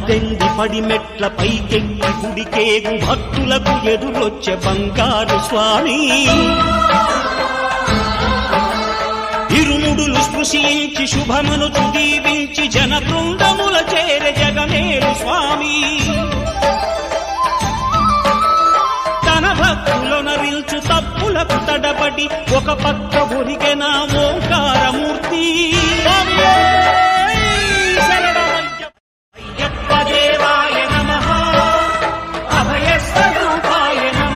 18 పడిమెట్ల పైకెక్కి గుడికేగు భక్తులకు ఎదురొచ్చే బంగారు స్వామి ఇరుముడులు స్పృశించి శుభమును దీవించి జన బృందముల చేరే జగమేలు స్వామి తన భక్తులనరిల్చు తప్పులకు తడబడి ఒక పక్క ఒరిగి